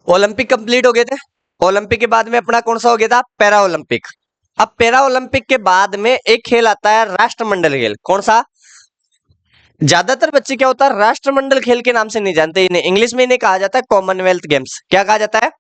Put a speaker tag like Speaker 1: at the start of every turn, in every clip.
Speaker 1: Olympic complete हो गए थे। ओलंपिक के बाद में अपना कौन सा हो गया था, पैरा ओलंपिक। अब पैरा ओलंपिक के बाद में एक खेल आता है राष्ट्रमंडल खेल। कौन सा? ज्यादातर बच्चे क्या होता है, राष्ट्रमंडल खेल के नाम से नहीं जानते इन्हें, इंग्लिश में इन्हें कहा जाता है कॉमनवेल्थ गेम्स। क्या कहा जाता है?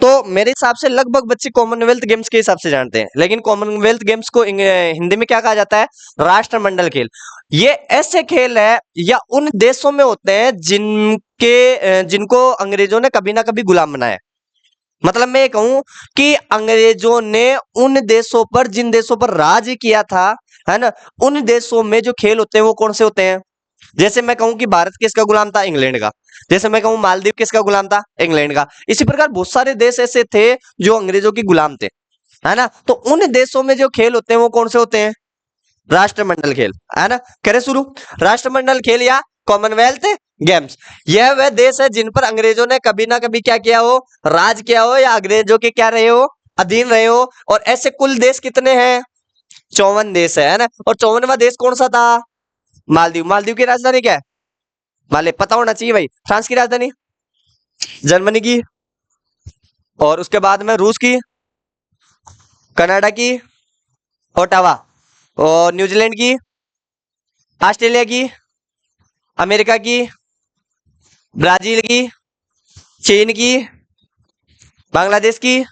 Speaker 1: तो मेरे हिसाब से लगभग बच्चे कॉमनवेल्थ गेम्स के हिसाब से जानते हैं, लेकिन कॉमनवेल्थ गेम्स को हिंदी में क्या कहा जाता है, राष्ट्रमंडल खेल। ये ऐसे खेल है या उन देशों में होते हैं जिनको अंग्रेजों ने कभी ना कभी गुलाम बनाया है। मतलब मैं ये कहूं कि अंग्रेजों ने उन देशों पर, जिन देशों पर राज किया था, है ना, उन देशों में जो खेल होते हैं वो कौन से होते हैं। जैसे मैं कहूं कि भारत किसका गुलाम था, इंग्लैंड का। जैसे मैं कहूं मालदीव किसका गुलाम था, इंग्लैंड का। इसी प्रकार बहुत सारे देश ऐसे थे जो अंग्रेजों की गुलाम थे, है ना। तो उन देशों में जो खेल होते हैं वो कौन से होते हैं, राष्ट्रमंडल खेल, है ना। करे शुरू। राष्ट्रमंडल खेल या कॉमनवेल्थ गेम्स, यह वह देश है जिन पर अंग्रेजों ने कभी ना कभी क्या किया हो, राज किया हो, या अंग्रेजों के क्या रहे हो, अधीन रहे हो। और ऐसे कुल देश कितने हैं, 54 देश है ना। और 54वां देश कौन सा था, मालदीव। मालदीव की राजधानी क्या है, माले पता होना चाहिए भाई। फ्रांस की राजधानी, जर्मनी की, और उसके बाद में रूस की, कनाडा की, ओटावा, और न्यूजीलैंड की, ऑस्ट्रेलिया की, अमेरिका की, ब्राजील की, चीन की, बांग्लादेश की,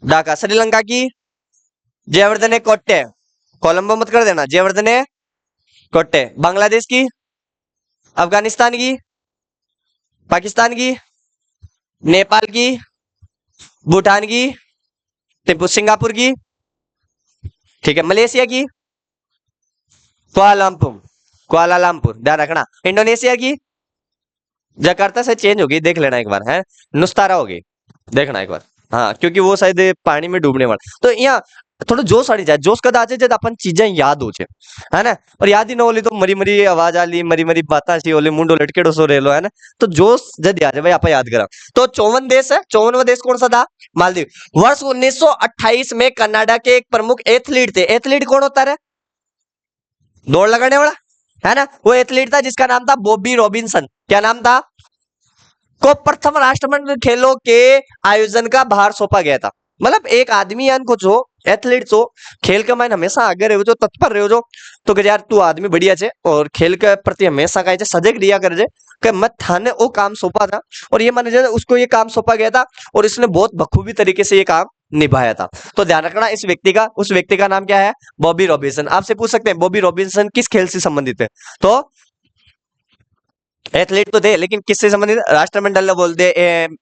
Speaker 1: ढाका, श्रीलंका की, जयवर्धने कोट्टे, कोलंबो मत कर देना, जयवर्धने कोट्टे, बांग्लादेश की, अफगानिस्तान की, पाकिस्तान की, नेपाल की, भूटान की, टिप्पू सिंगापुर की, ठीक है, मलेशिया की, कुआलालंपुर, कुआलालंपुर ध्यान रखना, इंडोनेशिया की, जकार्ता से चेंज होगी, देख लेना एक बार, है नुस्तारा होगी, देखना एक बार। हाँ, क्योंकि वो शायद पानी में डूबने वाला, तो यहाँ थोड़ा जोश आनी जाए, जोश कद आ जाए जब अपन चीजें याद हो जाए, है ना। और याद ही ना होली तो मरी मरी आवाज आली, मरी मरी बात सी होली, मुंडो लटकेड़ो सो रेलो, है ना। तो जोश जद याद है भाई, आप याद करा। तो 54 देश है, 54वां देश कौन सा था, मालदीव। वर्ष 1928 में कनाडा के एक प्रमुख एथलीट थे। एथलीट कौन होता है, दौड़ लगाने वाला, है ना। वो एथलीट था जिसका नाम था बॉबी रॉबिन्सन। क्या नाम था, को प्रथम राष्ट्रमंडल खेलों के आयोजन का भार सौंपा गया था। मतलब एक आदमी यान को जो एथलीट हो, खेल के मायने हमेशा आगे रहो जो, तत्पर रहो जो, तो कि यार तू आदमी बढ़िया छे और खेल के प्रति हमेशा का सजग रिया कर जे कि मैं थाने वो काम सौंपा था, और ये माने उसको ये काम सौंपा गया था, और इसने बहुत बखूबी तरीके से ये काम निभाया था। तो ध्यान रखना इस व्यक्ति का, उस व्यक्ति का नाम क्या है, बॉबी रॉबिन्सन। आपसे पूछ सकते हैं बॉबी रॉबिन्सन किस खेल से संबंधित है, तो एथलीट तो थे, लेकिन किससे संबंधित, राष्ट्रमंडल बोल दे,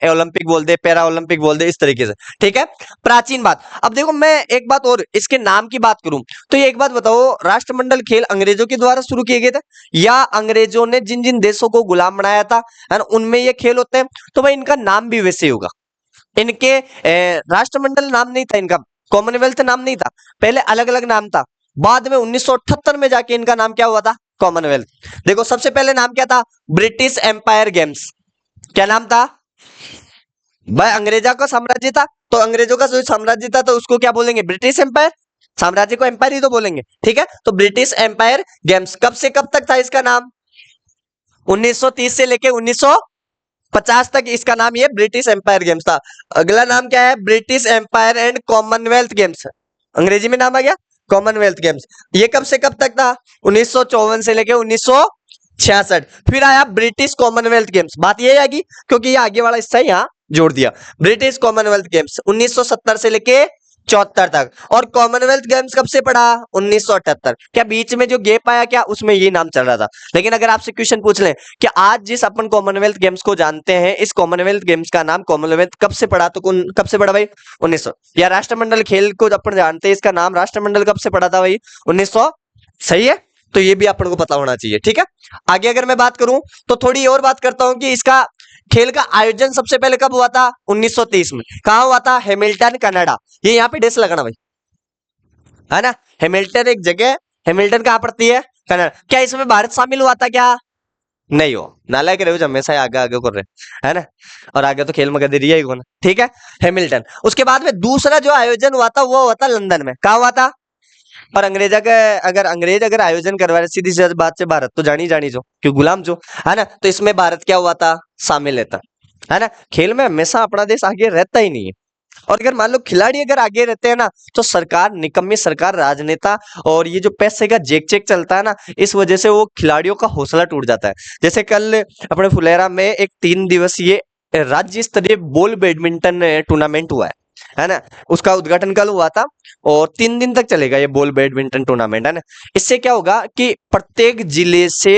Speaker 1: ओलंपिक बोल दे, पैरा ओलंपिक बोल दे, इस तरीके से, ठीक है। प्राचीन बात, अब देखो मैं एक बात और इसके नाम की बात करूं, तो ये एक बात बताओ, राष्ट्रमंडल खेल अंग्रेजों के द्वारा शुरू किए गए थे, या अंग्रेजों ने जिन जिन देशों को गुलाम बनाया था, है ना, उनमें ये खेल होते हैं। तो भाई इनका नाम भी वैसे ही होगा। इनके राष्ट्रमंडल नाम नहीं था इनका, कॉमनवेल्थ नाम नहीं था, पहले अलग अलग नाम था। बाद में 1978 में जाके इनका नाम क्या हुआ था, कॉमनवेल्थ। देखो सबसे पहले नाम क्या था, ब्रिटिश एम्पायर गेम्स। क्या नाम था भाई, अंग्रेजा का साम्राज्य था, तो अंग्रेजों का जो साम्राज्य था तो उसको क्या बोलेंगे, ब्रिटिश एम्पायर। साम्राज्य को एम्पायर ही तो बोलेंगे, ठीक है। तो ब्रिटिश एम्पायर गेम्स कब से कब तक था इसका नाम, 1930 से लेके 1950 तक इसका नाम ये ब्रिटिश एम्पायर गेम्स था। अगला नाम क्या है, British Empire and Commonwealth Games, अंग्रेजी में नाम आ गया कॉमनवेल्थ गेम्स। ये कब से कब तक था, 1954 से लेके 1966। फिर आया ब्रिटिश कॉमनवेल्थ गेम्स, बात ये आएगी क्योंकि ये आगे वाला हिस्सा यहाँ जोड़ दिया। ब्रिटिश कॉमनवेल्थ गेम्स 1970 से लेके 74 तक। और कॉमनवेल्थ गेम्स कब से पड़ा, 1978। क्या बीच में जो गैप आया, क्या उसमें ये नाम चल रहा था। लेकिन अगर आपसे क्वेश्चन पूछ लें कि आज जिस अपन कॉमनवेल्थ गेम्स को जानते हैं, इस कॉमनवेल्थ गेम्स का नाम कॉमनवेल्थ कब से पड़ा, तो कब से पड़ा भाई, 1900। या राष्ट्रमंडल खेल को अपन जानते हैं, इसका नाम राष्ट्रमंडल कब से पड़ा था भाई, 1900। सही है, तो ये भी अपन को पता होना चाहिए, ठीक है। आगे अगर मैं बात करूं तो थोड़ी और बात करता हूं कि इसका खेल का आयोजन सबसे पहले कब हुआ था, 1930 में। कहा हुआ था, हैमिल्टन कनाडा। ये यहाँ पे डेस लगाना भाई, है ना। हैमिल्टन एक जगह, हैमिल्टन कहां पड़ती है, कनाडा। क्या इसमें भारत शामिल हुआ था क्या, नहीं हो, नालायक रहे हो हमेशा आगे आगे कर रहे, है ना। और आगे तो खेल में गदी रही है कौन, ठीक है, हैमिल्टन। उसके बाद में दूसरा जो आयोजन हुआ था वो हुआ था लंदन में। कहा हुआ था, और अंग्रेजा का, अगर अंग्रेज अगर आयोजन करवा रहे, सीधी सी बात से भारत तो जानी जानी जो, क्यों गुलाम जो, है ना। तो इसमें भारत क्या हुआ था, शामिल है था, है ना। खेल में हमेशा अपना देश आगे रहता ही नहीं है। और अगर मान लो खिलाड़ी अगर आगे रहते हैं ना, तो सरकार, निकम्मी सरकार, राजनेता और ये जो पैसे का जेक चेक चलता है ना, इस वजह से वो खिलाड़ियों का हौसला टूट जाता है। जैसे कल अपने फुलेरा में एक 3 दिवसीय राज्य स्तरीय बॉल बैडमिंटन टूर्नामेंट हुआ है ना। उसका उद्घाटन कल हुआ था और 3 दिन तक चलेगा ये बॉल बैडमिंटन टूर्नामेंट, है ना। इससे क्या होगा कि प्रत्येक जिले से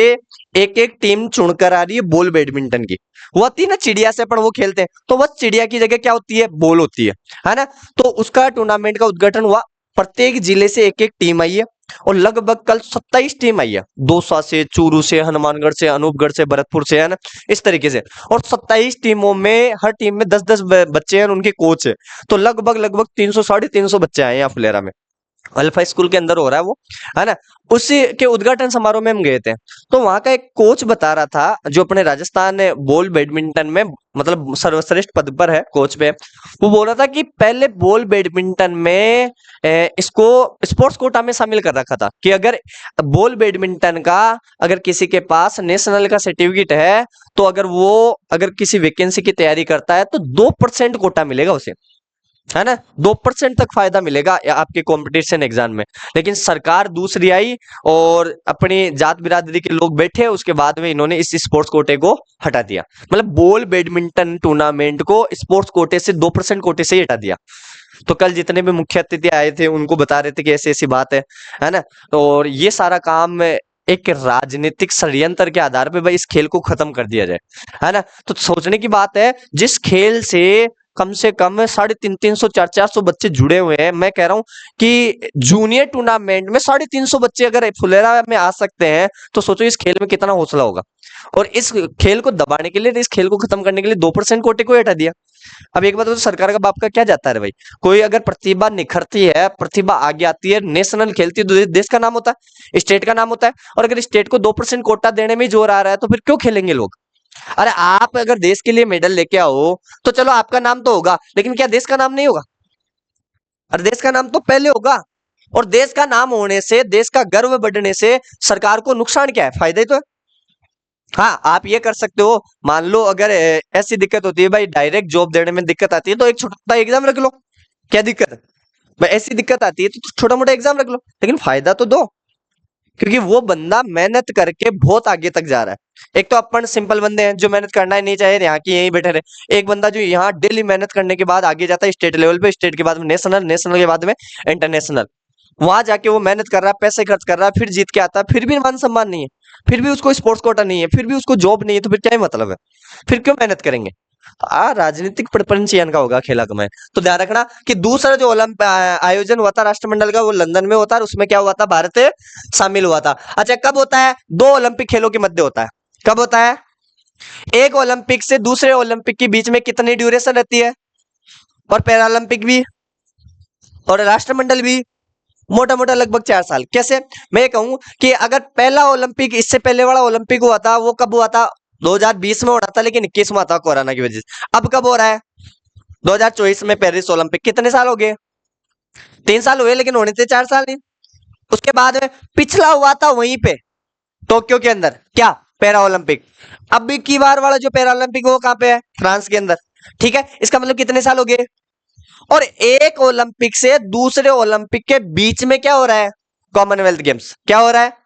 Speaker 1: एक एक टीम चुनकर आ रही है बॉल बैडमिंटन की। वो आती है ना चिड़िया से, अपन वो खेलते हैं, तो बस चिड़िया की जगह क्या होती है, बॉल होती है ना। तो उसका टूर्नामेंट का उद्घाटन हुआ, प्रत्येक जिले से एक एक टीम आई है और लगभग कल 27 टीम आई है, दौसा से, चूरू से, हनुमानगढ़ से, अनूपगढ़ से, भरतपुर से, है ना, इस तरीके से। और 27 टीमों में हर टीम में 10-10 बच्चे हैं और उनके कोच है। तो लगभग लगभग 300 350 बच्चे आए हैं यहाँ फुलेरा में। अल्फा स्कूल के अंदर हो रहा है वो, है ना। उसी के उद्घाटन समारोह में हम गए थे। तो वहां का एक कोच बता रहा था, जो अपने राजस्थान बॉल बैडमिंटन में मतलब सर्वश्रेष्ठ पद पर है, कोच पे। वो बोल रहा था कि पहले बॉल बैडमिंटन में इसको स्पोर्ट्स कोटा में शामिल कर रखा था कि अगर बॉल बैडमिंटन का अगर किसी के पास नेशनल का सर्टिफिकेट है, तो अगर किसी वैकेंसी की तैयारी करता है तो 2% कोटा मिलेगा उसे, है ना। 2% तक फायदा मिलेगा आपके कंपटीशन एग्जाम में। लेकिन सरकार दूसरी आई और अपनी जात बिरादरी के लोग बैठे, उसके बाद में इन्होंने इस स्पोर्ट्स कोटे को हटा दिया। मतलब बॉल बैडमिंटन टूर्नामेंट को स्पोर्ट्स कोटे से 2% कोटे से ही हटा दिया। तो कल जितने भी मुख्य अतिथि आए थे उनको बता रहे थे कि ऐसी ऐसी बात है ना। और ये सारा काम एक राजनीतिक षड्यंत्र के आधार पे भाई इस खेल को खत्म कर दिया जाए, है ना। तो सोचने की बात है, जिस खेल से कम 350 400 बच्चे जुड़े हुए हैं। मैं कह रहा हूं कि जूनियर टूर्नामेंट में 350 बच्चे अगर फुलेरा में आ सकते हैं, तो सोचो इस खेल में कितना हौसला होगा। और इस खेल को दबाने के लिए, इस खेल को खत्म करने के लिए 2% कोटे को हटा दिया। अब एक बात तो सरकार का बाप का क्या जाता है भाई। कोई अगर प्रतिभा निखरती है, प्रतिभा आगे आती है, नेशनल खेलती है, तो देश का नाम होता है, स्टेट का नाम होता है। और अगर स्टेट को 2% कोटा देने में जोर आ रहा है, तो फिर क्यों खेलेंगे लोग। अरे आप अगर देश के लिए मेडल लेके आओ, तो चलो आपका नाम तो होगा, लेकिन क्या देश का नाम नहीं होगा। अरे देश का नाम तो पहले होगा। और देश का नाम होने से, देश का गर्व बढ़ने से सरकार को नुकसान क्या है, फायदा ही तो है। हाँ, आप ये कर सकते हो, मान लो अगर ऐसी दिक्कत होती है भाई, डायरेक्ट जॉब देने में दिक्कत आती है, तो एक छोटा एग्जाम रख लो। क्या दिक्कत है भाई, ऐसी दिक्कत आती है तो छोटा मोटा एग्जाम रख लो, लेकिन फायदा तो दो। क्योंकि वो बंदा मेहनत करके बहुत आगे तक जा रहा है। एक तो अपन सिंपल बंदे हैं जो मेहनत करना ही नहीं चाहे, यहाँ की यहीं बैठे रहे। एक बंदा जो यहाँ डेली मेहनत करने के बाद आगे जाता है स्टेट लेवल पे, स्टेट के बाद में नेशनल, नेशनल के बाद में इंटरनेशनल। वहां जाके वो मेहनत कर रहा है, पैसे खर्च कर रहा है, फिर जीत के आता है, फिर भी मान सम्मान नहीं है, फिर भी उसको स्पोर्ट्स कोटा नहीं है, फिर भी उसको जॉब नहीं है, तो फिर क्या ही मतलब है, फिर क्यों मेहनत करेंगे। राजनीतिक प्रपंच का होगा खेला का। मैं तो ध्यान रखना कि दूसरा जो आयोजन हुआ था राष्ट्रमंडल का, वो लंदन में होता है, उसमें क्या हुआ था, भारत शामिल हुआ था। अच्छा, कब होता है, 2 ओलंपिक खेलों के मध्य होता है। कब होता है, एक ओलंपिक से दूसरे ओलंपिक के बीच में कितनी ड्यूरेशन रहती है, और पैरालंपिक भी और राष्ट्रमंडल भी मोटा मोटा लगभग 4 साल। कैसे, मैं कहूं कि अगर पहला ओलंपिक, इससे पहले वाला ओलंपिक हुआ था, वो कब हुआ था, 2020 में हो रहा था, लेकिन 21 में हुआ था कोरोना की वजह से। अब कब हो रहा है, 2024 में पेरिस ओलंपिक। कितने साल हो गए, 3 साल हुए, लेकिन होने थे 4 साल नहीं। उसके बाद में पिछला हुआ था वहीं पे टोक्यो के अंदर, क्या, पैरा ओलंपिक। अब की बार वाला जो पैरा ओलंपिक वो कहां पे है, फ्रांस के अंदर। ठीक है, इसका मतलब कितने साल हो गए। और एक ओलंपिक से दूसरे ओलंपिक के बीच में क्या हो रहा है, कॉमनवेल्थ गेम्स क्या हो रहा है।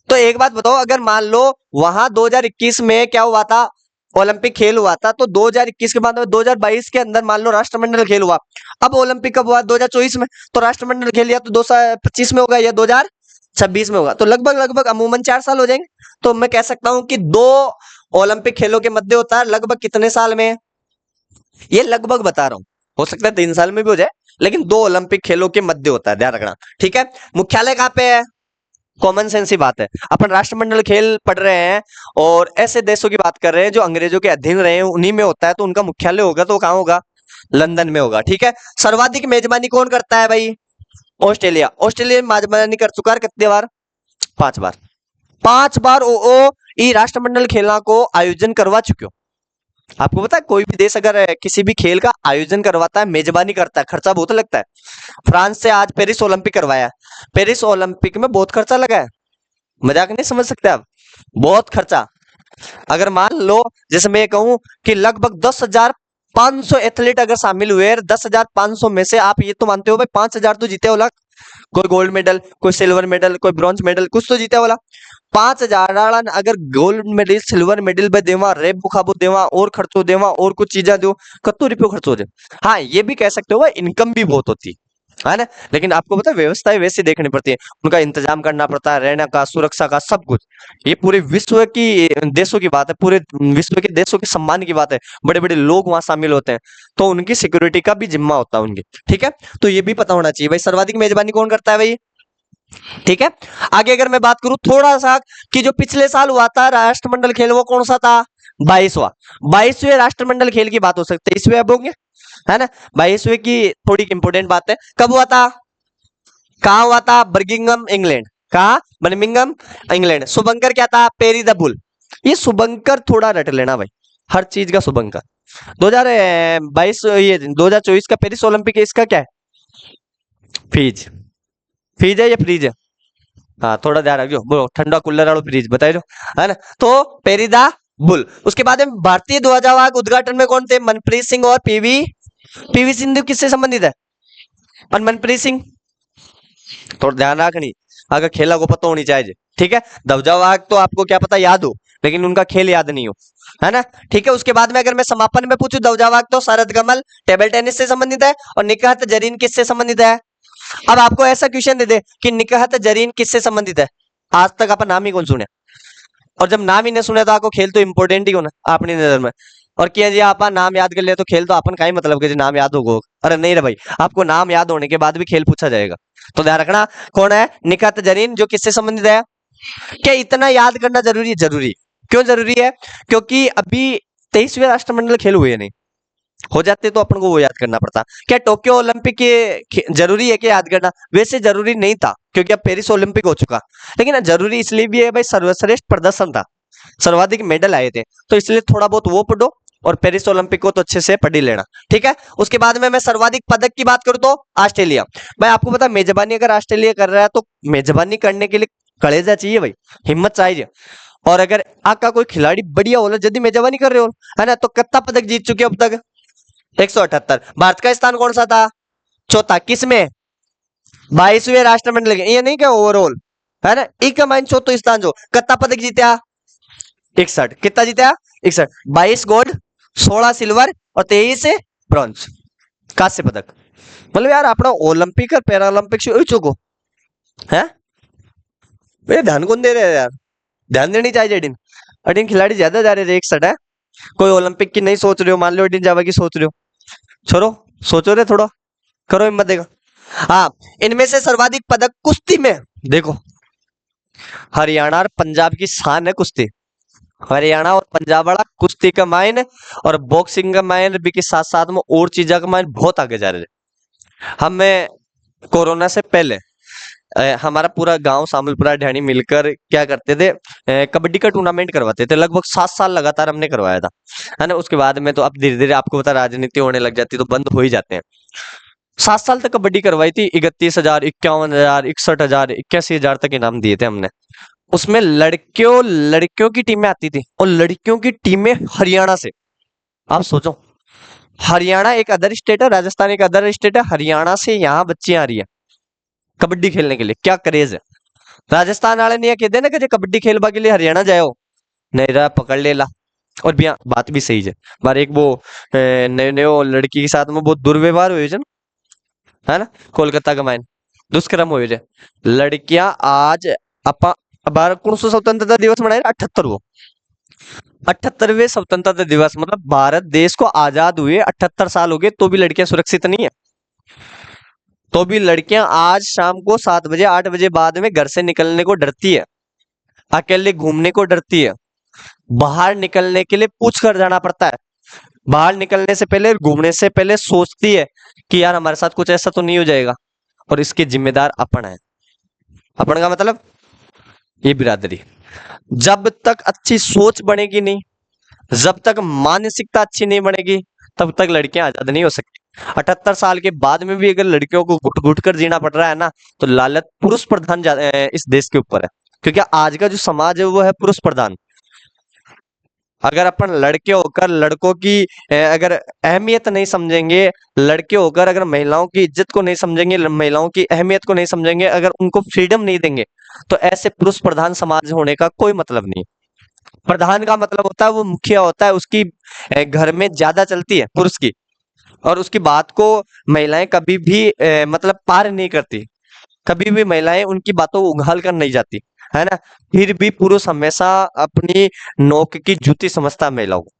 Speaker 1: तो एक बात बताओ, अगर मान लो वहां 2021 में क्या हुआ था, ओलंपिक खेल हुआ था, तो 2021 के बाद 2022 के अंदर मान लो राष्ट्रमंडल खेल हुआ। अब ओलंपिक कब हुआ, 2024 में। तो राष्ट्रमंडल खेल या तो 2025 में होगा या 2026 में होगा, तो लगभग लगभग अमूमन 4 साल हो जाएंगे। तो मैं कह सकता हूं कि 2 ओलंपिक खेलों के मध्य होता है, लगभग कितने साल में, ये लगभग बता रहा हूं, हो सकता है 3 साल में भी हो जाए, लेकिन 2 ओलंपिक खेलों के मध्य होता है, ध्यान रखना। ठीक है, मुख्यालय कहां पे है, कॉमन सेंस ही बात है। अपन राष्ट्रमंडल खेल पढ़ रहे हैं और ऐसे देशों की बात कर रहे हैं जो अंग्रेजों के अधीन रहे हैं, उन्हीं में होता है, तो उनका मुख्यालय होगा, तो कहां होगा, लंदन में होगा। ठीक है, सर्वाधिक मेजबानी कौन करता है भाई, ऑस्ट्रेलिया। ऑस्ट्रेलिया मेजबानी कर चुका है कितने बार, 5 बार। 5 बार ओ ई राष्ट्रमंडल खेलों को आयोजन करवा चुके हो। आपको पता है कोई भी देश अगर किसी भी खेल का आयोजन करवाता है, मेजबानी करता है, खर्चा बहुत लगता है। फ्रांस से आज पेरिस ओलंपिक करवाया, पेरिस ओलंपिक में बहुत खर्चा लगा है, मजाक नहीं समझ सकते आप, बहुत खर्चा। अगर मान लो जैसे मैं कहूं कि लगभग 10,500 एथलीट अगर शामिल हुए, 10,500 में से आप ये तो मानते हो भाई 5,000 तो जीते होला, कोई गोल्ड मेडल, कोई सिल्वर मेडल, कोई ब्रॉन्ज मेडल, कुछ तो जीते होला। 5,000 अगर गोल्ड मेडल सिल्वर मेडल पे देवा, रेप बुखाबो देवा, और खर्चो देवा, और कुछ चीजें दो, कत्तो रुपयो खर्च हो जाए। हाँ ये भी कह सकते हो इनकम भी बहुत होती है ना, लेकिन आपको पता है व्यवस्थाएं वैसी देखनी पड़ती है, उनका इंतजाम करना पड़ता है, रहने का, सुरक्षा का, सब कुछ। ये पूरे विश्व की देशों की बात है, पूरे विश्व के देशों के सम्मान की बात है, बड़े बड़े लोग वहां शामिल होते हैं, तो उनकी सिक्योरिटी का भी जिम्मा होता है उनकी। ठीक है, तो ये भी पता होना चाहिए भाई सर्वाधिक मेजबानी कौन करता है भाई। ठीक है, आगे अगर मैं बात करूं थोड़ा सा कि जो पिछले साल हुआ था राष्ट्रमंडल खेल, वो कौन सा था, 22वां। 22वें राष्ट्रमंडल खेल की बात हो सकती है, 23वें अब होंगे, है ना। 22वें की थोड़ी इंपोर्टेंट बात है, कब हुआ था, कहाँ हुआ था, बर्मिंघम इंग्लैंड। कहा, बर्मिंघम इंग्लैंड। शुभंकर क्या था, पेरी द बुल। ये शुभंकर थोड़ा रट लेना भाई, हर चीज का शुभंकर। 2022 ये 2024 का पेरिस ओलंपिक है, इसका क्या है, फीज। फीज है या फ्रीज है, हाँ थोड़ा ध्यान रखियो, बोलो ठंडा कूलर वालों फ्रीज बताइए, है ना। तो पेरिदा बुल। उसके बाद में भारतीय ध्वजावाहक उद्घाटन में कौन थे, मनप्रीत सिंह और पीवी पीवी सिंधु किससे संबंधित है, और मनप्रीत सिंह, थोड़ा ध्यान रखनी, अगर खेला को पता होनी चाहिए। ठीक है, ध्वजावाहक तो आपको क्या पता याद हो, लेकिन उनका खेल याद नहीं हो, है ना। ठीक है, उसके बाद में अगर मैं समापन में पूछूं, ध्वजावाहक तो शरद कमल टेबल टेनिस से संबंधित है, और निकाहत जरीन किससे संबंधित है। अब आपको ऐसा क्वेश्चन दे दे कि निकाहत जरीन किससे संबंधित है, आज तक आप नाम ही कौन सुने, और जब नाम ही नहीं सुने तो आपको खेल तो इंपॉर्टेंट ही होना अपनी नजर में। और क्या जी आप नाम याद कर ले तो खेल तो अपन का ही मतलब कि जी नाम याद होगा, अरे नहीं रे भाई, आपको नाम याद होने के बाद भी खेल पूछा जाएगा, तो ध्यान रखना। कौन है, निकाहत जरीन, जो किससे संबंधित है। क्या इतना याद करना जरूरी है, जरूरी क्यों जरूरी है, क्योंकि अभी 23वें राष्ट्रमंडल खेल हुए नहीं, हो जाते तो अपन को वो याद करना पड़ता। क्या टोक्यो ओलंपिक के जरूरी है क्या याद करना, वैसे जरूरी नहीं था क्योंकि अब पेरिस ओलंपिक हो चुका, लेकिन जरूरी इसलिए भी है भाई, सर्वश्रेष्ठ प्रदर्शन था, सर्वाधिक मेडल आए थे, तो इसलिए थोड़ा बहुत वो पढ़ो, और पेरिस ओलंपिक को तो अच्छे से पढ़ ही लेना। ठीक है, उसके बाद में मैं सर्वाधिक पदक की बात करूं तो ऑस्ट्रेलिया। भाई आपको पता है मेजबानी अगर ऑस्ट्रेलिया कर रहा है तो मेजबानी करने के लिए कलेजा चाहिए भाई, हिम्मत चाहिए। और अगर आपका कोई खिलाड़ी बढ़िया हो, यदि मेजबानी कर रहे हो, है ना, तो कितना पदक जीत चुके अब तक, 178। भारत का स्थान कौन सा था, चौथा, किसमें, 22वें राष्ट्रमंडल के, ये नहीं क्या ओवरऑल, है ना, एक माइन चौथा स्थान, जो कितना पदक जीता, 61। कितना जीता, 61। 22 गोल्ड, 16 सिल्वर, और 23 ब्रॉन्ज, कांस्य पदक। मतलब यार अपना ओलंपिक और पैरा ओलंपिक से हो चुको है, भैया ध्यान कौन दे रहे हैं यार, ध्यान देनी चाहिए। अडिन अडिन खिलाड़ी ज्यादा जा रहे थे, 61 है, कोई ओलंपिक की नहीं सोच रहे हो, मान लो अडिन जावा की सोच रहे हो, छोड़ो, सोचो रे थोड़ा, करो हिम्मत देगा। हाँ, इनमें से सर्वाधिक पदक कुश्ती में देखो, हरियाणा और पंजाब की शान है कुश्ती, हरियाणा और पंजाब वाला कुश्ती का माइन, और बॉक्सिंग का माइन भी के साथ साथ में और चीजों का माइन बहुत आगे जा रहे थे। हमें कोरोना से पहले हमारा पूरा गांव सामलपुरा ढाणी मिलकर क्या करते थे, कबड्डी का टूर्नामेंट करवाते थे, लगभग 7 साल लगातार हमने करवाया था, है ना। उसके बाद में तो अब धीरे धीरे आपको पता राजनीति होने लग जाती तो बंद हो ही जाते हैं। 7 साल तक कबड्डी करवाई थी, 31,000, 51,000, 61,000, 81,000 तक इनाम दिए थे हमने। उसमें लड़कियों लड़कियों की टीमें आती थी, और लड़कियों की टीमें हरियाणा से। आप सोचो, हरियाणा एक अदर स्टेट है, राजस्थान एक अदर स्टेट है, हरियाणा से यहाँ बच्चियां आ रही है कबड्डी खेलने के लिए, क्या क्रेज है। राजस्थान वाले नहीं कहते ना कि कबड्डी खेलने के लिए हरियाणा जाओ, नहीं रहा पकड़ ले ला। और भी बात भी सही है, बार एक वो नए नए लड़की के साथ में बहुत दुर्व्यवहार हुए है ना, कोलकाता का माइन दुष्कर्म हुए थे। लड़कियां आज अपा बार कौन सा स्वतंत्रता दिवस मनाए, 78 78वें स्वतंत्रता दिवस, मतलब भारत देश को आजाद हुए 78 साल हो गए, तो भी लड़कियां सुरक्षित नहीं है, तो भी लड़कियां आज शाम को 7 बजे 8 बजे बाद में घर से निकलने को डरती है, अकेले घूमने को डरती है, बाहर निकलने के लिए पूछ कर जाना पड़ता है, बाहर निकलने से पहले, घूमने से पहले सोचती है कि यार हमारे साथ कुछ ऐसा तो नहीं हो जाएगा, और इसके जिम्मेदार अपन है। अपन का मतलब ये बिरादरी, जब तक अच्छी सोच बनेगी नहीं, जब तक मानसिकता अच्छी नहीं बनेगी, तब तक लड़कियां आजाद नहीं हो सकती। 78 साल के बाद में भी अगर लड़कियों को घुट घुट कर जीना पड़ रहा है ना, तो लालच पुरुष प्रधान इस देश के ऊपर है, क्योंकि आज का जो समाज है वो है पुरुष प्रधान। अगर अपन लड़के होकर लड़कों की अगर अहमियत नहीं समझेंगे, लड़के होकर अगर महिलाओं की इज्जत को नहीं समझेंगे, महिलाओं की अहमियत को नहीं समझेंगे, अगर उनको फ्रीडम नहीं देंगे, तो ऐसे पुरुष प्रधान समाज होने का कोई मतलब नहीं। प्रधान का मतलब होता है वो मुखिया होता है, उसकी घर में ज्यादा चलती है पुरुष की, और उसकी बात को महिलाएं कभी भी मतलब पार नहीं करती, कभी भी महिलाएं उनकी बातों को उंगाल कर नहीं जाती, है ना। फिर भी पुरुष हमेशा अपनी नोक की जूती समझता है महिलाओं को।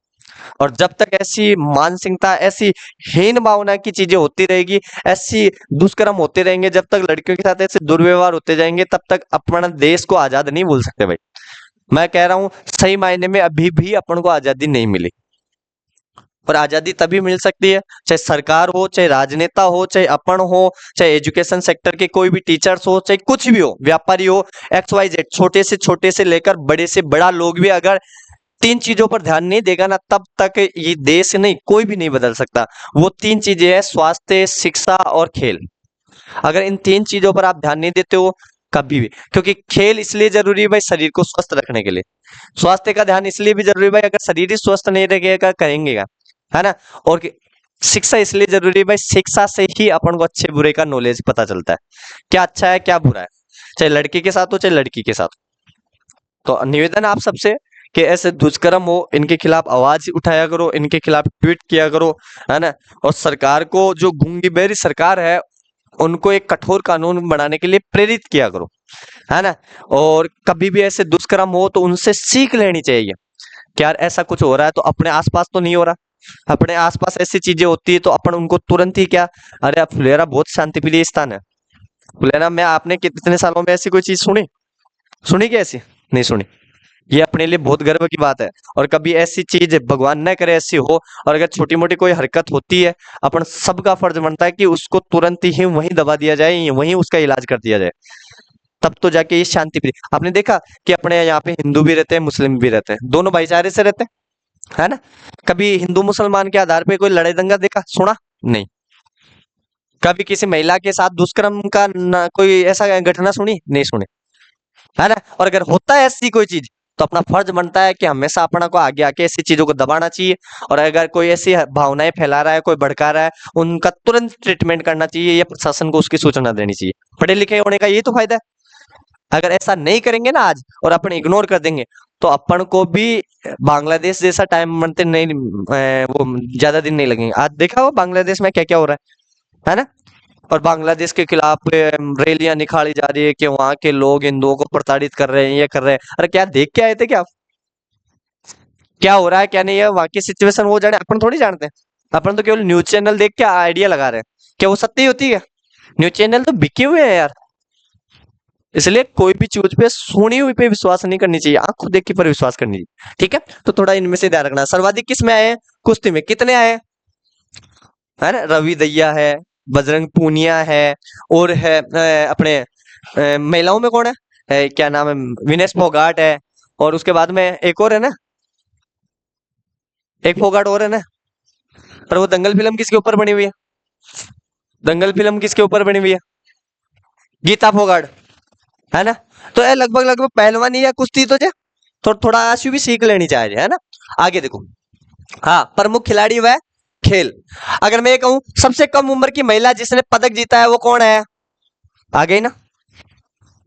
Speaker 1: और जब तक ऐसी मानसिकता, ऐसी हीन भावना की चीजें होती रहेगी, ऐसी दुष्कर्म होते रहेंगे, जब तक लड़कियों के साथ ऐसे दुर्व्यवहार होते जाएंगे, तब तक अपना देश को आजाद नहीं बोल सकते भाई। मैं कह रहा हूँ सही मायने में अभी भी अपन को आजादी नहीं मिली। और आजादी तभी मिल सकती है, चाहे सरकार हो, चाहे राजनेता हो, चाहे अपन हो, चाहे एजुकेशन सेक्टर के कोई भी टीचर्स हो, चाहे कुछ भी हो, व्यापारी हो, XYZ, छोटे से लेकर बड़े से बड़ा लोग भी अगर तीन चीजों पर ध्यान नहीं देगा ना, तब तक ये देश नहीं, कोई भी नहीं बदल सकता। वो तीन चीजें हैं, स्वास्थ्य, शिक्षा और खेल। अगर इन तीन चीजों पर आप ध्यान नहीं देते हो कभी भी, क्योंकि खेल इसलिए जरूरी है भाई शरीर को स्वस्थ रखने के लिए, स्वास्थ्य का ध्यान इसलिए भी जरूरी है भाई, अगर शरीर ही स्वस्थ नहीं रहेगा करेंगे क्या, है ना। और शिक्षा इसलिए जरूरी है भाई, शिक्षा से ही अपन को अच्छे बुरे का नॉलेज पता चलता है, क्या अच्छा है क्या बुरा है, चाहे लड़के के साथ हो चाहे लड़की के साथ। तो निवेदन आप सबसे कि ऐसे दुष्कर्म हो, इनके खिलाफ आवाज उठाया करो, इनके खिलाफ ट्वीट किया करो, है ना। और सरकार को, जो गूंगी बहरी सरकार है, उनको एक कठोर कानून बनाने के लिए प्रेरित किया करो, है ना। और कभी भी ऐसे दुष्कर्म हो तो उनसे सीख लेनी चाहिए कि यार ऐसा कुछ हो रहा है तो अपने आसपास तो नहीं हो रहा, अपने आसपास ऐसी चीजें होती है तो अपन उनको तुरंत ही क्या, अरे अब फुलेरा बहुत शांति प्रिय स्थान है, फुलेरा में आपने कितने सालों में ऐसी कोई चीज सुनी, सुनी क्या ऐसी, नहीं सुनी। ये अपने लिए बहुत गर्व की बात है। और कभी ऐसी चीज भगवान न करे ऐसी हो, और अगर छोटी मोटी कोई हरकत होती है, अपन सबका फर्ज बनता है कि उसको तुरंत ही वहीं दबा दिया जाए, वहीं उसका इलाज कर दिया जाए, तब तो जाके ये शांति प्रिय। आपने देखा कि अपने यहाँ पे हिंदू भी रहते हैं, मुस्लिम भी रहते हैं, दोनों भाईचारे से रहते हैं, है ना। कभी हिंदू मुसलमान के आधार पे कोई लड़ाई दंगा देखा, सुना, नहीं। कभी किसी महिला के साथ दुष्कर्म का कोई ऐसा घटना सुनी, नहीं सुनी, है ना। और अगर होता है ऐसी कोई चीज, तो अपना फर्ज बनता है कि हमेशा अपना को आगे आके ऐसी चीजों को दबाना चाहिए। और अगर कोई ऐसी भावनाएं फैला रहा है, कोई भड़का रहा है, उनका तुरंत ट्रीटमेंट करना चाहिए, या प्रशासन को उसकी सूचना देनी चाहिए। पढ़े लिखे होने का ये तो फायदा है। अगर ऐसा नहीं करेंगे ना आज, और अपन इग्नोर कर देंगे, तो अपन को भी बांग्लादेश जैसा टाइम बनते नहीं, वो ज्यादा दिन नहीं लगेंगे। आज देखा हो बांग्लादेश में क्या क्या हो रहा है ना। और बांग्लादेश के खिलाफ रैलियां निकाली जा रही है कि वहां के लोग हिंदुओं को प्रताड़ित कर रहे हैं, ये कर रहे हैं। अरे क्या देख के आए थे क्या आप? क्या हो रहा है क्या नहीं है वहां की सिचुएशन, वो जाने, अपन थोड़ी जानते हैं। अपन तो केवल न्यूज चैनल देख के आइडिया लगा रहे हैं, क्या वो सत्य होती है? न्यूज चैनल तो बिके हुए हैं यार। इसलिए कोई भी चीज पे सुनी हुई पे विश्वास नहीं करनी चाहिए, आंख देखी पर विश्वास करनी चाहिए, ठीक है। तो थोड़ा इनमें से ध्यान रखना। सर्वाधिक किस में आए हैं? कुश्ती में। कितने आए हैं? है ना, रवि दहिया है, बजरंग पूनिया है, और है अपने महिलाओं में कौन है? क्या नाम है, विनेश फोगाट है। और उसके बाद में एक और है ना, एक फोगाट और है ना। और वो दंगल फिल्म किसके ऊपर बनी हुई है? दंगल फिल्म किसके ऊपर बनी हुई है? गीता फोगाट, है ना। तो ये लगभग लगभग पहलवानी या कुश्ती तो थोड़ा आशु भी सीख लेनी चाहिए, है ना। आगे देखो, हाँ, प्रमुख खिलाड़ी वह खेल। अगर मैं ये कहूं सबसे कम उम्र की महिला जिसने पदक जीता है, वो कौन है? आ गई ना।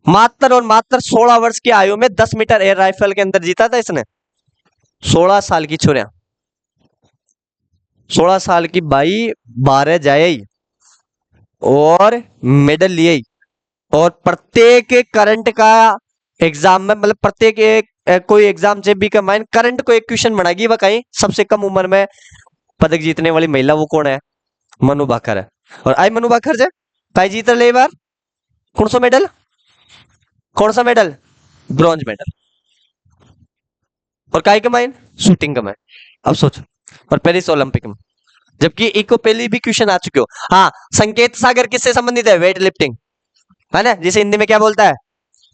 Speaker 1: मात्र और मात्र 16 वर्ष की आयु में 10 मीटर एयर राइफल के अंदर जीता था इसने। 16 साल की छोरिया, 16 साल की बाई, 12 जाए और मेडल लिए। और प्रत्येक करंट का एग्जाम में, मतलब प्रत्येक एक कोई एग्जाम से भी कमाइन करंट को एक क्वेश्चन बनाएगी बताई, सबसे कम उम्र में पदक जीतने वाली महिला वो कौन है? मनु भाकर है। और आई मनु भाकर जे काई जीत रहे बार, कौन सा मेडल? कौन सा मेडल? Bronze medal. और काई कमाइन? शूटिंग कमाइन। अब सोचो, और पेरिस ओलंपिक में, जबकि इको पहले भी क्वेश्चन आ चुके हो। हाँ, संकेत सागर किससे संबंधित है? वेट लिफ्टिंग, है ना, जिसे हिंदी में क्या बोलता है?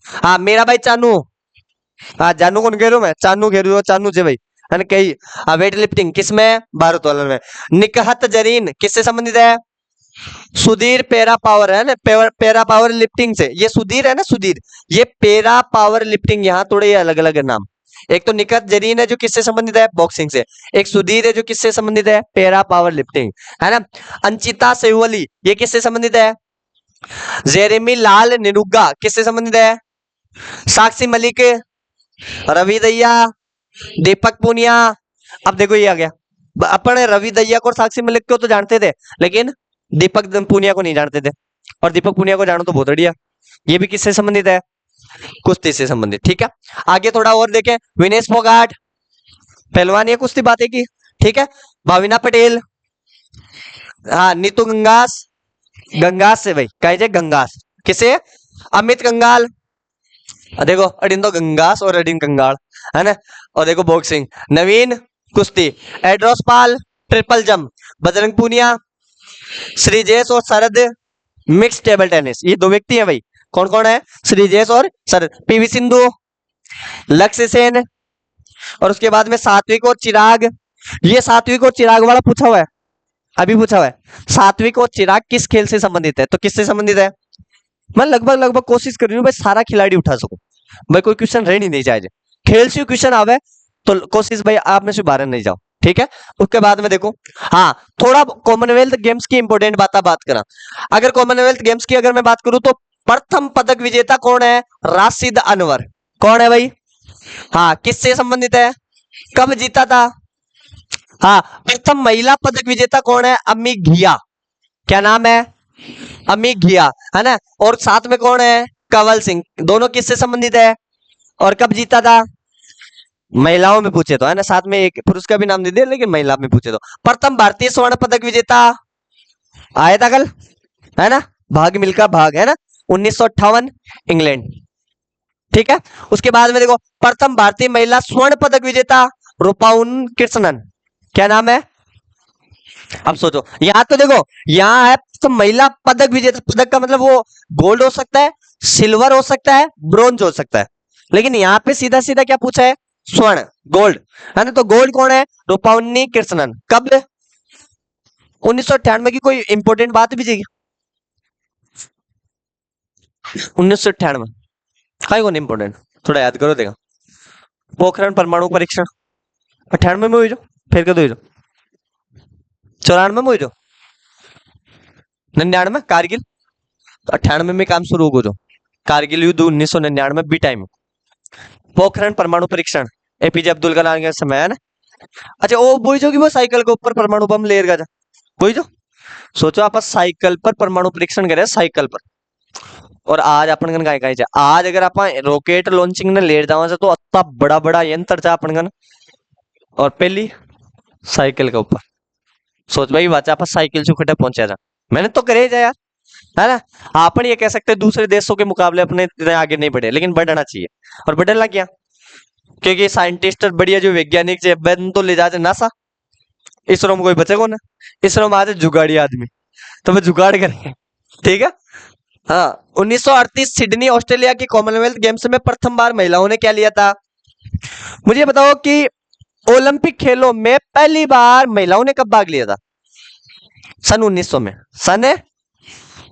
Speaker 1: हाँ, मेरा भाई चानू। हाँ, जानू कौन कह रहा हूँ मैं? चानू कह रही हूँ, चानू जे भाई, है ना। कही वेट लिफ्टिंग किसमें? भारोत्तोलन में। निकहत जरीन किससे संबंधित है? सुधीर पेरा पावर, है ना, पेरा पावर लिफ्टिंग से। ये सुधीर है ना, सुधीर, ये पेरा पावर लिफ्टिंग, यहाँ थोड़े अलग अलग नाम। एक तो निखत जरीन है जो किससे संबंधित है, बॉक्सिंग से। एक सुधीर है जो किससे संबंधित है, पैरा पावर लिफ्टिंग, है ना। अंचिता सेवली ये किससे संबंधित है, जेरेमी लाल निनुगा किससे संबंधित है, साक्षी मलिक, रवि दहिया, दीपक पूनिया। अब देखो ये आ गया, अपन रवि दहिया को और साक्षी मलिक को तो जानते थे, लेकिन दीपक पूनिया को नहीं जानते थे, और दीपक पूनिया को जानो तो बहुत बढ़िया। ये भी किससे संबंधित है, कुश्ती से संबंधित। ठीक है, आगे थोड़ा और देखें। विनेश फोगाट पहलवान, ये कुश्ती बातें की। ठीक है, भाविना पटेल, हाँ नीतू गंगास, गंगास से भाई कहे गंगास, किसे, अमित कंगाल, देखो अडिंदो गंगास और अडिन कंगाल, है ना। और देखो बॉक्सिंग, नवीन कुश्ती, एड्रोस पाल ट्रिपल जंप, बजरंग पूनिया, श्रीजेश और शरद मिक्स टेबल टेनिस। ये दो व्यक्ति हैं भाई, कौन कौन है, श्रीजेश और शरद। पीवी सिंधु, लक्ष्य सेन, और उसके बाद में सात्विक और चिराग। ये सात्विक और चिराग वाला पूछा हुआ है, अभी पूछा हुआ है, सात्विक और चिराग किस खेल से संबंधित है, तो किससे संबंधित है। मैं लगभग लगभग कोशिश कर रही हूँ भाई सारा खिलाड़ी उठा सकूं, भाई कोई क्वेश्चन रह नहीं चाहिए, खेल से क्वेश्चन आवे तो कोशिश भाई आप में से बाहर नहीं जाओ। ठीक है, उसके बाद में देखो, हाँ थोड़ा कॉमनवेल्थ गेम्स की इंपॉर्टेंट बात करा। अगर कॉमनवेल्थ गेम्स की अगर मैं बात करूं तो प्रथम पदक विजेता कौन है, राशिद अनवर। कौन है भाई, हाँ किससे संबंधित है, कब जीता था, हाँ प्रथम महिला पदक विजेता कौन है, अम्मी घिया। क्या नाम है, अम्मी घिया, है ना। और साथ में कौन है, कंवल सिंह। दोनों किससे संबंधित है और कब जीता था, महिलाओं में पूछे तो, है ना। साथ में एक पुरुष का भी नाम दे दिया, लेकिन महिला में पूछे तो। प्रथम भारतीय स्वर्ण पदक विजेता आया था कल, है ना, भाग मिल्खा भाग, है ना, 1958 इंग्लैंड। ठीक है, उसके बाद में देखो प्रथम भारतीय महिला स्वर्ण पदक विजेता रूपाउन कृष्णन। क्या नाम है, अब सोचो, यहाँ तो देखो यहाँ है तो महिला पदक विजेता, पदक का मतलब वो गोल्ड हो सकता है, सिल्वर हो सकता है, ब्रोंज हो सकता है, लेकिन यहाँ पे सीधा सीधा क्या पूछा है, स्वर्ण, गोल्ड, है ना। तो गोल्ड कौन है, रूपाउन्नी कृष्णन। कब, 1998 की कोई इंपॉर्टेंट बात भी चाहिए, 1998 कहीं कौन इंपॉर्टेंट, थोड़ा याद करो देखा। पोखरण परमाणु परीक्षण 98 में हुई जो, फिर कद हुई जो, 94 में हुई जो, 99 कारगिल, 98 में काम शुरू हो जो, कारगिल युद्ध 1999 बी टाइम। पोखरण परमाणु परीक्षण एपीजे अब्दुल कलाम के समय, है ना। अच्छा वो वही जो कि वो साइकिल के ऊपर परमाणु बम ले गया था, वही जो। सोचो आप साइकिल पर परमाणु परीक्षण करे, साइकिल पर। और आज अपन कन काय आज अगर आप रॉकेट लॉन्चिंग ने लेट जावा से तो अत्ता बड़ा बड़ा यंत्र था अपन कन, और पहली साइकिल के ऊपर। सोच भाई बात आप साइकिल से खटे पहुंचा था, मैंने तो करे जा यार, है ना। अपन ये कह सकते हैं दूसरे देशों के मुकाबले अपने इतने आगे नहीं बढ़े, लेकिन बढ़ना चाहिए, और बढ़ना क्या, क्योंकि साइंटिस्ट बढ़िया जो वैज्ञानिक जो बन तो ले जाते नासा, इसरो में कोई बचेगा ना, इसरो में आज जुगाड़ी आदमी, तो मैं जुगाड़ करेंगे। ठीक है, हाँ 1938 सिडनी ऑस्ट्रेलिया की कॉमनवेल्थ गेम्स में प्रथम बार महिलाओं ने क्या लिया था। मुझे बताओ कि ओलंपिक खेलों में पहली बार महिलाओं ने कब भाग लिया था, सन 1900 में, सन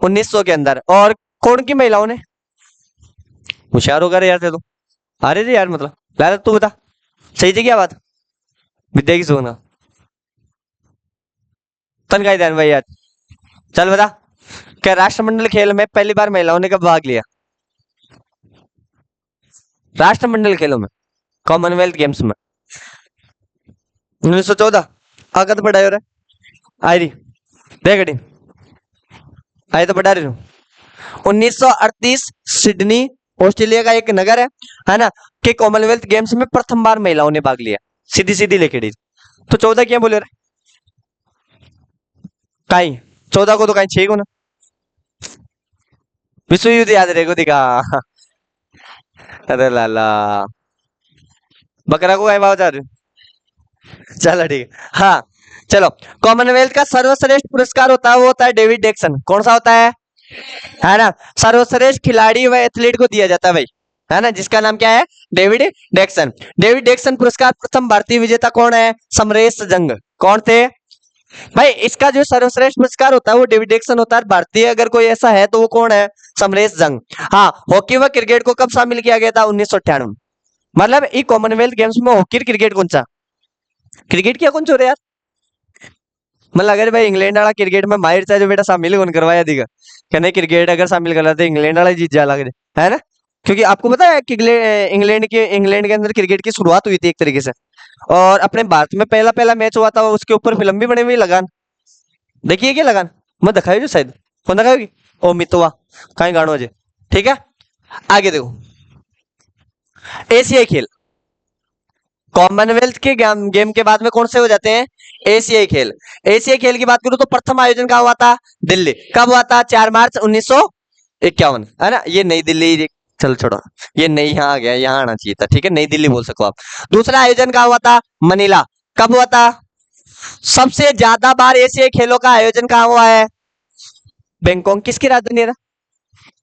Speaker 1: 1900 के अंदर। और कौन की महिलाओं ने, होशियार होगा रे यार थे तो, अरे रे यार मतलब लाल तू बता, सही थी क्या बात, विद्या की सोना तन का ध्यान भाई यार, चल बता। क्या राष्ट्रमंडल खेल में पहली बार महिलाओं ने कब भाग लिया, राष्ट्रमंडल खेलों में, कॉमनवेल्थ गेम्स में, 1914। आगे तो बढ़ाई हो रहा आई रही देख आई तो बढ़ा रही हूँ। 1938 सिडनी ऑस्ट्रेलिया का एक नगर है ना, कि कॉमनवेल्थ गेम्स में प्रथम बार महिलाओं ने भाग लिया, सीधी सीधी लेके डी। तो 14 क्या बोले रहे, कहीं 14 को तो कहीं 6 को ना, विश्व युद्ध याद रहेगा दिखा। अरे लाला बकरा को गाय भाव जा रहे हो? चलो ठीक है, हाँ चलो। कॉमनवेल्थ का सर्वश्रेष्ठ पुरस्कार होता है वो होता है डेविड डेक्सन। कौन सा होता है ना, सर्वश्रेष्ठ खिलाड़ी व एथलीट को दिया जाता है भाई, है ना, जिसका नाम क्या है, डेविड डेक्सन। डेविड डेक्सन पुरस्कार प्रथम भारतीय विजेता कौन है, समरेश जंग। कौन थे भाई, इसका जो सर्वश्रेष्ठ पुरस्कार होता है वो डेविड डेक्सन होता है, भारतीय अगर कोई ऐसा है तो वो कौन है, समरेश जंग। हाँ हॉकी व क्रिकेट को कब शामिल किया गया था, 1998। मतलब ये कॉमनवेल्थ गेम्स में हॉकी क्रिकेट कौन सा, क्रिकेट क्या कौन छोरे यार। मतलब अगर भाई इंग्लैंड वाला क्रिकेट में माहिर था जो बेटा शामिल कौन करवाया दिखा, क्या नहीं क्रिकेट अगर शामिल करवा तो इंग्लैंड वाला ही जीत जा लग है ना। क्योंकि आपको पता है कि इंग्लैंड के अंदर क्रिकेट की शुरुआत हुई थी एक तरीके से, और अपने भारत में पहला पहला मैच हुआ था, उसके ऊपर फिल्म भी बनी हुई लगान। देखिए क्या लगान, मैं दिखाई जो शायद कौन दिखाएगी, ओ मितवा कहीं गानो अजय। ठीक है, आगे देखो, एशियाई खेल, कॉमनवेल्थ के गेम के बाद में कौन से हो जाते हैं, एशियाई खेल। एशियाई खेल की बात करूं तो प्रथम आयोजन कहाँ हुआ था, दिल्ली। कब हुआ था, 4 मार्च 1951, है ना। ये नई दिल्ली, चल छोड़ो, ये नई यहाँ आ गया, यहाँ आना चाहिए था, ठीक है, नई दिल्ली बोल सको आप। दूसरा आयोजन कहाँ हुआ था, मनीला। कब हुआ था, सबसे ज्यादा बार एशियाई खेलों का आयोजन कहाँ हुआ है, बैंकॉक। किसकी राजधानी है,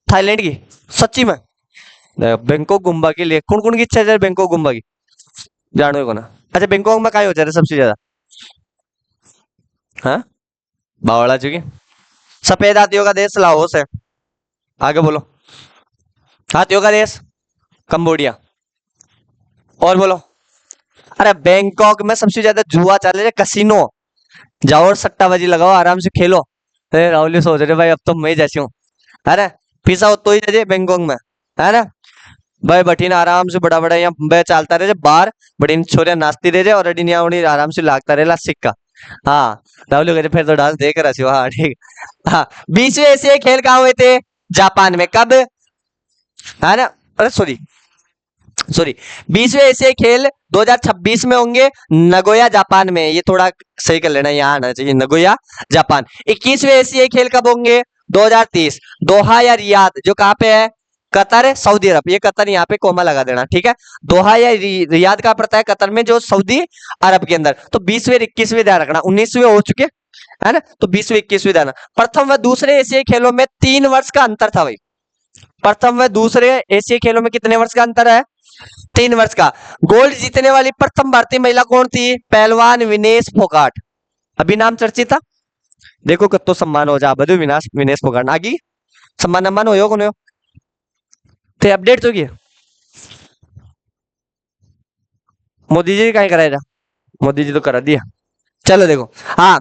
Speaker 1: थाईलैंड की, सच्ची में। बैंकॉक घूमबा के लिए कौन कौन की इच्छा है बैंकॉक घूमबा की, जानो को ना। अच्छा बैंकॉक में क्या हो जा रहा है सबसे ज्यादा, हाँ, बावड़ा चुकी, सफेद हाथियों का देश लाओस है। आगे बोलो, हाथियों का देश कंबोडिया। और बोलो, अरे बैंकॉक में सबसे ज्यादा जुआ चल रहा है, कसिनो। जाओ और सट्टाबाजी लगाओ, आराम से खेलो। अरे राहुल जी सोच रहे भाई अब तो मैं जैसी हूँ, है ना, फीसा हो तो ही जाए बैंकॉक में, है ना। भाई बठीन आराम से बड़ा बड़ा यहाँ बे चलता रहे बार, बड़ी छोरिया नाचती रहे और अड़ी यहाँ उड़ी आराम से लागता रहे सिक्का। हाँ, राहुल कह फिर तो डांस देख रहा छी, हाँ ठीक। हाँ, 20वें एशियाई खेल कहाँ हुए थे, जापान में। कब, है ना, अरे सॉरी सॉरी, 20वें एशियाई खेल 2026 में होंगे, नगोया जापान में। ये थोड़ा सही कर लेना, यहाँ आना चाहिए, नगोया जापान। 21वें एशियाई खेल कब होंगे, 2030, दोहा या रियाद, जो कहाँ पे है, कतर है, सऊदी अरब। ये कतर यहाँ पे कोमा लगा देना, ठीक है। दोहा या रियाद कहाँ पड़ता है, कतर में, जो सऊदी अरब के अंदर। तो 20वें 21वें ध्यान रखना, 19वें हो चुके, है ना, तो 20वें 21वें ध्यान। प्रथम व दूसरे एशियाई खेलों में 3 वर्ष का अंतर था भाई। प्रथम व दूसरे एशियाई खेलों में कितने वर्ष का अंतर है, 3 वर्ष का। गोल्ड जीतने वाली प्रथम भारतीय महिला कौन थी, पहलवान विनेश फोगाट। अभी नाम चर्चित था, देखो कत्तो सम्मान हो जा बधु विनाश विनेश फोगाट आगे सम्मान सम्मान हो कौन हो थे अपडेट तो किया मोदी जी कहीं कराया, मोदी जी तो करा दिया। चलो देखो, हाँ,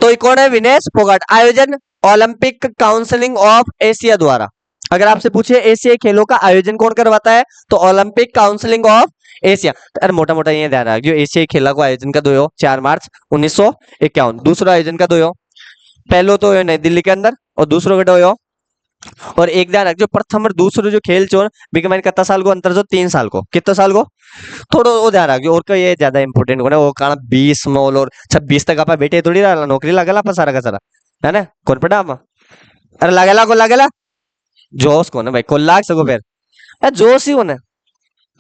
Speaker 1: तो ये कौन है, विनेश फोगाट। आयोजन ओलंपिक काउंसिलिंग ऑफ एशिया द्वारा। अगर आपसे पूछे एशियाई खेलों का आयोजन कौन करवाता है, तो ओलंपिक काउंसिलिंग ऑफ एशिया। अरे मोटा मोटा ये ध्यान रखियो, एशियाई खेलों को आयोजन का दो 4 मार्च 1951। दूसरा आयोजन का दो, पहलो तो नई दिल्ली के अंदर और दूसरों का दो। और एक ध्यान रखियो, प्रथम और दूसरो जो खेल चो बिकमान कितना साल को अंतर जो 3 साल को, कितना साल को, थोड़ा वो ध्यान रखियो। और का ये ज्यादा इंपोर्टेंट को ना, वो कारण 20 मोल और 26 तक आप बेटे थोड़ी रहा नौकरी लगेला आप सारा का सारा, है ना, कौन पड़ा आप। अरे लगेला को लगेला, जोश को ना भाई, को लाग सको फिर, जोश ही होना,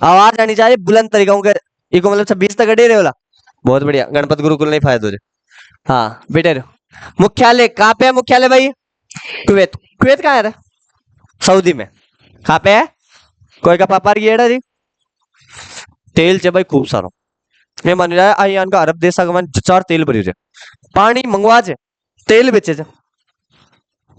Speaker 1: आवाज आनी चाहिए बुलंद तरीका के, इको मतलब 26 तक अड़े रहे वाला। बहुत बढ़िया, गणपत गुरुकुल नहीं फायदा हो। हाँ बेटे रहो। मुख्यालय कहाँ पे है, मुख्यालय भाई कुवैत। कुवैत कहाँ है, सऊदी में। कहाँ पे है, कोई का पापा की जी, तेल चे भाई खूब सारो। मैं मान रहा है आई का अरब देश का मन चार तेल भरी है, पानी मंगवा छे, तेल बेचे छे,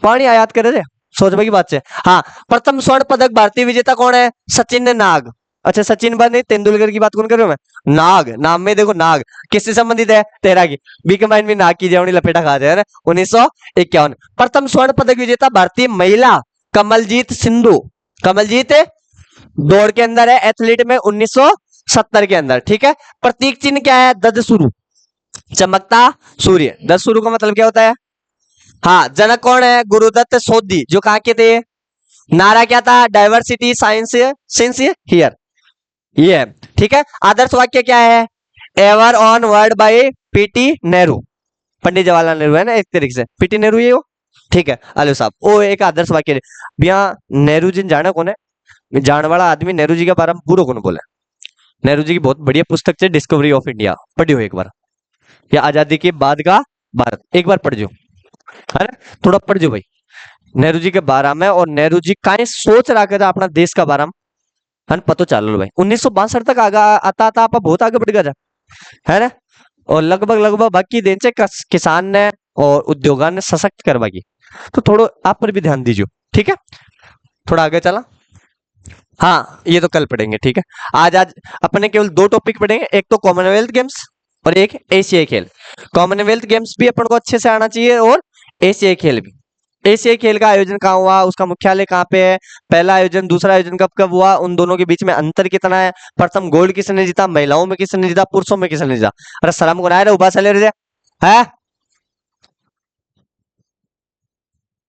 Speaker 1: पानी आयात करे छे, सोचने की बात है। हाँ, प्रथम स्वर्ण पदक भारतीय विजेता कौन है, सचिन नाग। अच्छा सचिन बाद नहीं, तेंदुलकर की बात कौन कर रहे हो मैं, नाग, नाम में देखो नाग, किससे संबंधित है, तेरा की, बी कंबाइन में नाग की जावनी लपेटा खा जाए 1951। प्रथम स्वर्ण पदक विजेता भारतीय महिला कमलजीत सिंधु। कमलजीत दौड़ के अंदर है, एथलीट में 1970 के अंदर, ठीक है। प्रतीक चिन्ह क्या है, ददसुरु, चमकता सूर्य। ददसुरु का मतलब क्या होता है, हाँ, जनक कौन है, गुरुदत्त सोधी, जो कहा के थे। नारा क्या था, डाइवर्सिटी साइंस सिंस हियर, ये है, ठीक है। आदर्श वाक्य क्या है, ever onward by PT Nehru, Pandit Jawaharlal Nehru, है ना, एक तरीके से पीटी नेहरू ये हो, ठीक है। आलो साहब, वो एक आदर्श वाक्य भैया, नेहरू जी जाने कौन है, जाने वाला आदमी नेहरू जी के बारे में पूरा कौन बोले। नेहरू जी की बहुत बढ़िया पुस्तक है डिस्कवरी ऑफ इंडिया, पढ़ियो एक बार, या आजादी के बाद का भारत, एक बार पढ़ जो, है ना, थोड़ा पढ़ जो भाई नेहरू जी के बारे में। और नेहरू जी का सोच रखा था अपना देश का बारे में, है पता चल लो भाई। 1962 तक आगा आता था, आप बहुत आगे बढ़ गया था, है ना। और लगभग लगभग बाकी देश से किसान ने और उद्योगा ने सशक्त करवा की, तो थोड़ा आप पर भी ध्यान दीजिए, ठीक है। थोड़ा आगे चला, हाँ ये तो कल पढ़ेंगे, ठीक है। आज आज अपने केवल दो टॉपिक पढ़ेंगे, एक तो कॉमनवेल्थ गेम्स और एक एशियाई खेल। कॉमनवेल्थ गेम्स भी अपन को अच्छे से आना चाहिए और एशियाई खेल भी। एशियाई खेल का आयोजन कहाँ हुआ, उसका मुख्यालय कहाँ पे है, पहला आयोजन दूसरा आयोजन कब कब हुआ, उन दोनों के बीच में अंतर कितना है, प्रथम गोल्ड किसने जीता, महिलाओं में किसने जीता, पुरुषों में किसने जीता। अरे शर्म को ना है रे, उबास ले रहे है।